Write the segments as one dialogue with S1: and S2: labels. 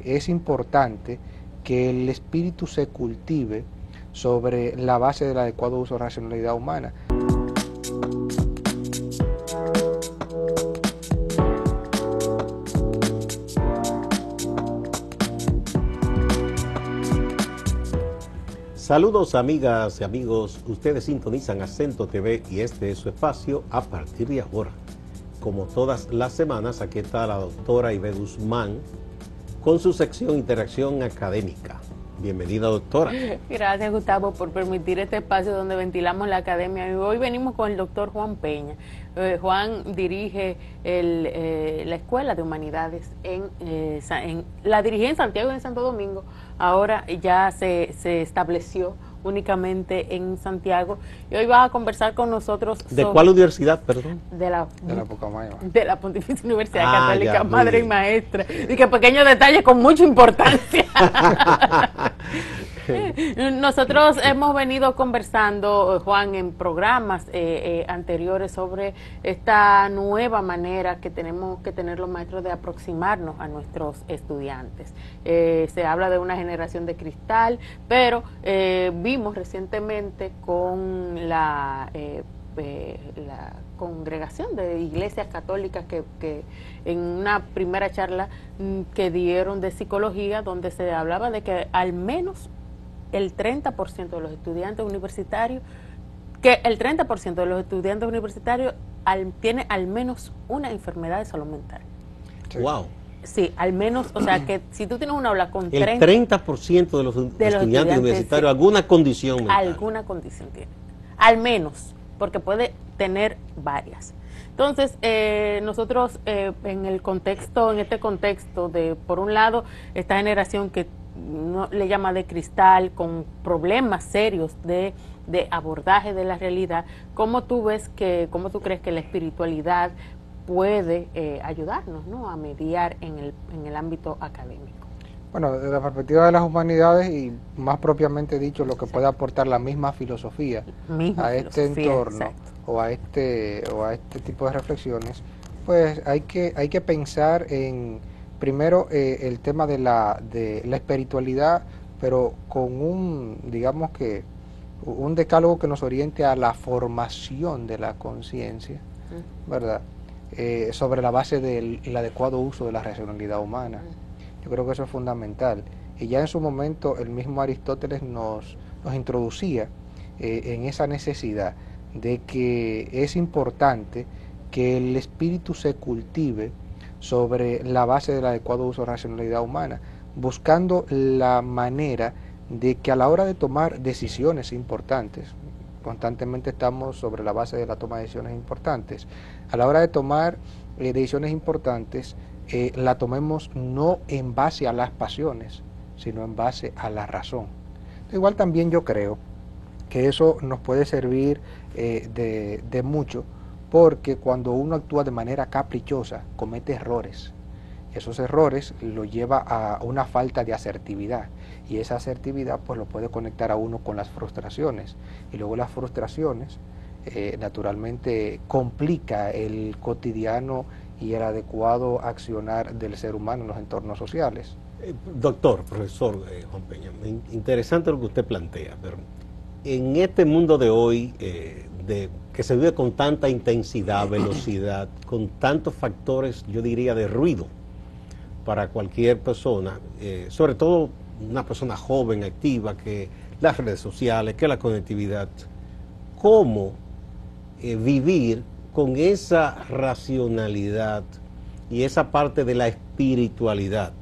S1: es importante que el espíritu se cultive sobre la base del adecuado uso de la racionalidad humana.
S2: Saludos amigas y amigos, ustedes sintonizan Acento TV y este es su espacio a partir de ahora. Como todas las semanas, aquí está la doctora Ibe Guzmán con su sección Interacción Académica. Bienvenida, doctora.
S3: Gracias, Gustavo, por permitir este espacio donde ventilamos la academia. Y hoy venimos con el doctor Juan Peña. Juan dirige la Escuela de Humanidades la dirigía en Santiago y en Santo Domingo. Ahora ya se estableció únicamente en Santiago. Y hoy va a conversar con nosotros
S2: ¿De cuál universidad, perdón?
S1: De la Pucamaima.
S3: De la Pontificia Universidad Católica,
S2: ya,
S3: madre
S2: bien.
S3: y maestra. Y que pequeños detalles con mucha importancia. Nosotros hemos venido conversando, Juan, en programas anteriores sobre esta nueva manera que tenemos que tener los maestros de aproximarnos a nuestros estudiantes. Se habla de una generación de cristal, pero vimos recientemente con la congregación de iglesias católicas que en una primera charla que dieron de psicología, donde se hablaba de que al menos el 30% de los estudiantes universitarios, tiene al menos una enfermedad de salud mental.
S1: Sí.
S2: Wow.
S3: Sí, al menos, o sea, que si tú tienes una aula con
S2: El 30% de los estudiantes universitarios,
S3: sí,
S2: alguna condición mental.
S3: alguna condición tiene. Al menos, porque puede tener varias. Entonces, nosotros en este contexto de, por un lado, esta generación que no le llama de cristal, con problemas serios de abordaje de la realidad, cómo tú crees que la espiritualidad puede ayudarnos, ¿no?, a mediar en el ámbito académico?
S1: Bueno, desde la perspectiva de las humanidades y más propiamente dicho, lo que puede aportar la misma filosofía a este entorno o a este tipo de reflexiones, pues hay que pensar en primero el tema de la espiritualidad, pero con digamos que un decálogo que nos oriente a la formación de la conciencia, ¿verdad? Sobre la base del adecuado uso de la racionalidad humana. Yo creo que eso es fundamental. Y ya en su momento el mismo Aristóteles nos introducía en esa necesidad de que es importante que el espíritu se cultive sobre la base del adecuado uso de la racionalidad humana, buscando la manera de que a la hora de tomar decisiones importantes, constantemente estamos sobre la base de la toma de decisiones importantes, a la hora de tomar decisiones importantes, la tomemos no en base a las pasiones, sino en base a la razón. Igual también yo creo que eso nos puede servir de mucho, porque cuando uno actúa de manera caprichosa, comete errores. Esos errores lo lleva a una falta de asertividad, y esa asertividad pues lo puede conectar a uno con las frustraciones, y luego las frustraciones naturalmente complica el cotidiano y el adecuado accionar del ser humano en los entornos sociales.
S2: Doctor, profesor Juan Peña, interesante lo que usted plantea, pero en este mundo de hoy, que se vive con tanta intensidad, velocidad, con tantos factores, yo diría, de ruido para cualquier persona, sobre todo una persona joven, activa, que las redes sociales, que la conectividad, ¿cómo vivir con esa racionalidad y esa parte de la espiritualidad,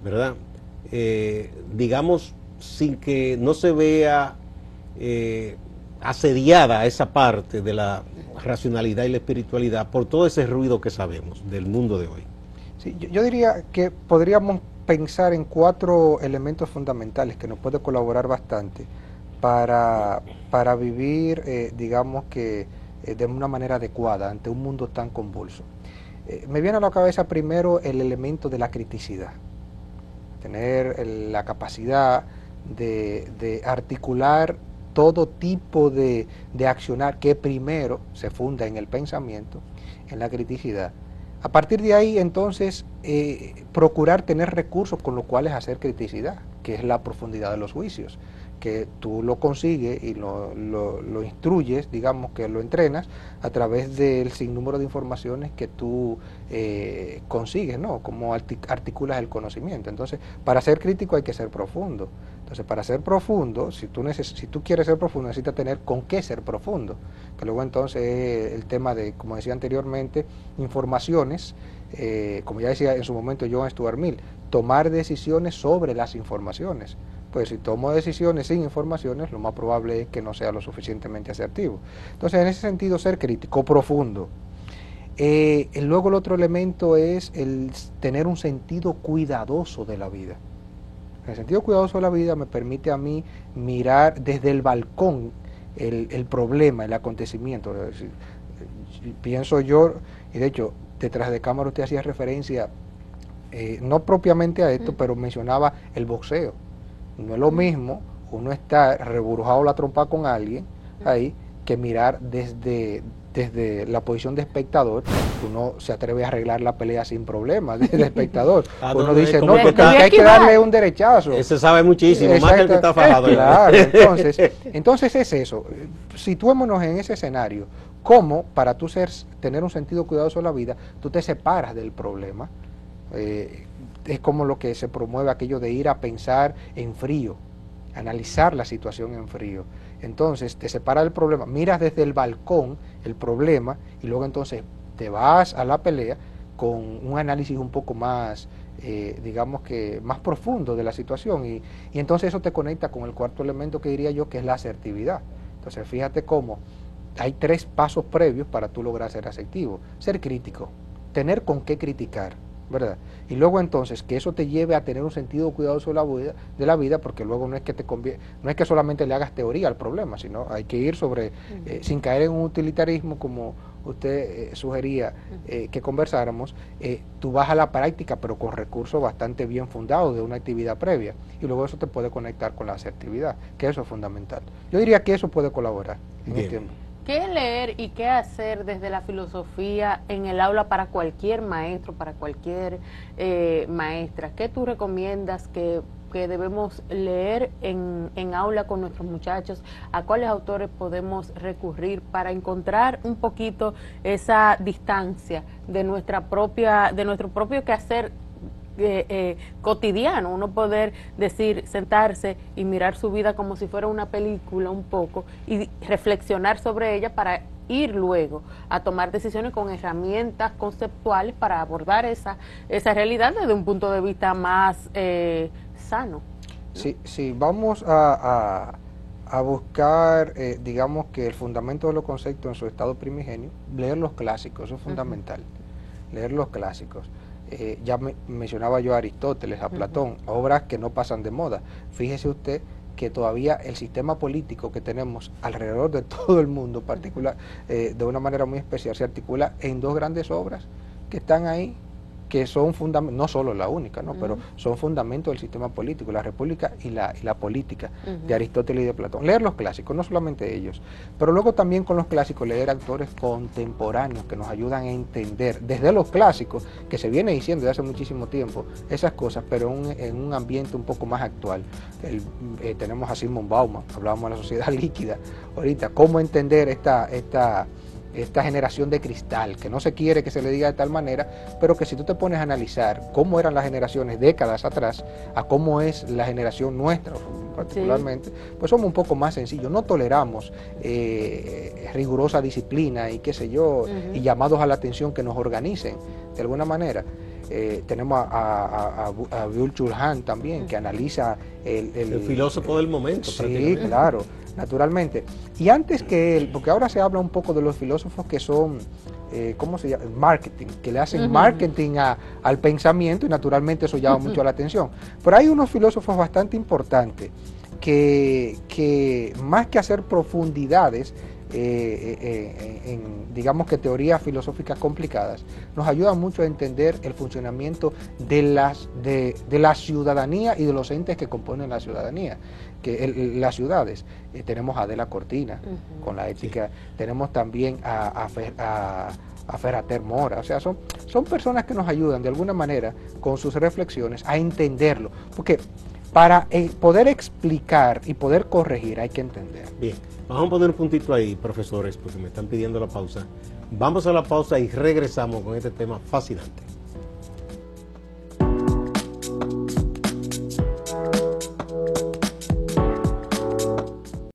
S2: ¿verdad? Digamos, sin que no se vea asediada esa parte de la racionalidad y la espiritualidad por todo ese ruido que sabemos del mundo de hoy.
S1: Sí, yo diría que podríamos pensar en 4 elementos fundamentales que nos puede colaborar bastante para vivir, digamos que de una manera adecuada ante un mundo tan convulso. Me viene a la cabeza primero el elemento de la criticidad, tener la capacidad de articular todo tipo de accionar que primero se funda en el pensamiento, en la criticidad. A partir de ahí, entonces, procurar tener recursos con los cuales hacer criticidad, que es la profundidad de los juicios, que tú lo consigues y lo instruyes, digamos que lo entrenas a través del sinnúmero de informaciones que tú consigues, ¿no? Cómo articulas el conocimiento. Entonces, para ser crítico hay que ser profundo. Entonces, para ser profundo, si tú quieres ser profundo, necesitas tener con qué ser profundo. Que luego entonces el tema de, como decía anteriormente, informaciones, como ya decía en su momento John Stuart Mill, tomar decisiones sobre las informaciones. Pues si tomo decisiones sin informaciones, lo más probable es que no sea lo suficientemente asertivo. Entonces, en ese sentido, ser crítico, profundo. Luego el otro elemento es el tener un sentido cuidadoso de la vida. El sentido cuidadoso de la vida me permite a mí mirar desde el balcón el problema, el acontecimiento. Pienso yo, y de hecho, detrás de cámara usted hacía referencia, no propiamente a esto, pero mencionaba el boxeo. No es lo mismo uno estar reburujado la trompa con alguien ahí que mirar desde la posición de espectador. Uno se atreve a arreglar la pelea sin problemas desde el espectador. Uno dice, no, porque hay que darle un derechazo.
S2: Ese sabe muchísimo, más que el que está fajado.
S1: Claro, entonces es eso. Situémonos en ese escenario. ¿Cómo, para tú tener un sentido cuidadoso de la vida, tú te separas del problema? Es como lo que se promueve aquello de ir a pensar en frío, analizar la situación en frío. Entonces te separa del problema, miras desde el balcón el problema y luego entonces te vas a la pelea con un análisis un poco más, digamos que más profundo de la situación y entonces eso te conecta con el cuarto elemento que diría yo, que es la asertividad. Entonces fíjate cómo hay 3 pasos previos para tú lograr ser asertivo. Ser crítico, tener con qué criticar, ¿verdad? Y luego entonces que eso te lleve a tener un sentido cuidadoso de la vida, porque luego no es que no es que solamente le hagas teoría al problema, sino hay que ir sobre, sin caer en un utilitarismo como usted sugería que conversáramos, tú vas a la práctica pero con recursos bastante bien fundados de una actividad previa y luego eso te puede conectar con la asertividad, que eso es fundamental. Yo diría que eso puede colaborar en este ámbito.
S3: ¿Qué leer y qué hacer desde la filosofía en el aula para cualquier maestro, para cualquier maestra? ¿Qué tú recomiendas que debemos leer en aula con nuestros muchachos? ¿A cuáles autores podemos recurrir para encontrar un poquito esa distancia de nuestro propio quehacer cotidiano, uno poder decir, sentarse y mirar su vida como si fuera una película un poco y reflexionar sobre ella para ir luego a tomar decisiones con herramientas conceptuales para abordar esa realidad desde un punto de vista más sano?
S1: Sí, vamos a buscar, digamos que el fundamento de los conceptos en su estado primigenio, leer los clásicos, eso es fundamental, leer los clásicos. Ya mencionaba yo a Aristóteles, a Platón, obras que no pasan de moda. Fíjese usted que todavía el sistema político que tenemos alrededor de todo el mundo, particular, de una manera muy especial, se articula en 2 grandes obras que están ahí, que son fundamentos, no solo la única, ¿no? Pero son fundamentos del sistema político, la república y la política, de Aristóteles y de Platón. Leer los clásicos, no solamente ellos, pero luego también con los clásicos leer autores contemporáneos que nos ayudan a entender desde los clásicos, que se viene diciendo desde hace muchísimo tiempo, esas cosas, pero en un ambiente un poco más actual. Tenemos a Zygmunt Bauman, hablábamos de la sociedad líquida, ahorita, cómo entender esta generación de cristal, que no se quiere que se le diga de tal manera, pero que si tú te pones a analizar cómo eran las generaciones décadas atrás, a cómo es la generación nuestra particularmente, pues somos un poco más sencillos, no toleramos rigurosa disciplina y qué sé yo, y llamados a la atención que nos organicen de alguna manera. Tenemos a Byung-Chul Han también, que analiza el
S2: filósofo del momento.
S1: Sí, claro, naturalmente. Y antes que él, porque ahora se habla un poco de los filósofos que son, ¿cómo se llama? Marketing, que le hacen marketing al pensamiento y naturalmente eso llama mucho la atención. Pero hay unos filósofos bastante importantes que más que hacer profundidades, digamos que teorías filosóficas complicadas, nos ayuda mucho a entender el funcionamiento de la ciudadanía y de los entes que componen la ciudadanía, las ciudades. Tenemos a Adela Cortina con la ética, tenemos también a a Ferrater Mora. O sea, son personas que nos ayudan de alguna manera con sus reflexiones a entenderlo. Porque para poder explicar y poder corregir hay que entender.
S2: Bien, vamos a poner un puntito ahí, profesores, porque me están pidiendo la pausa. Vamos a la pausa y regresamos con este tema fascinante.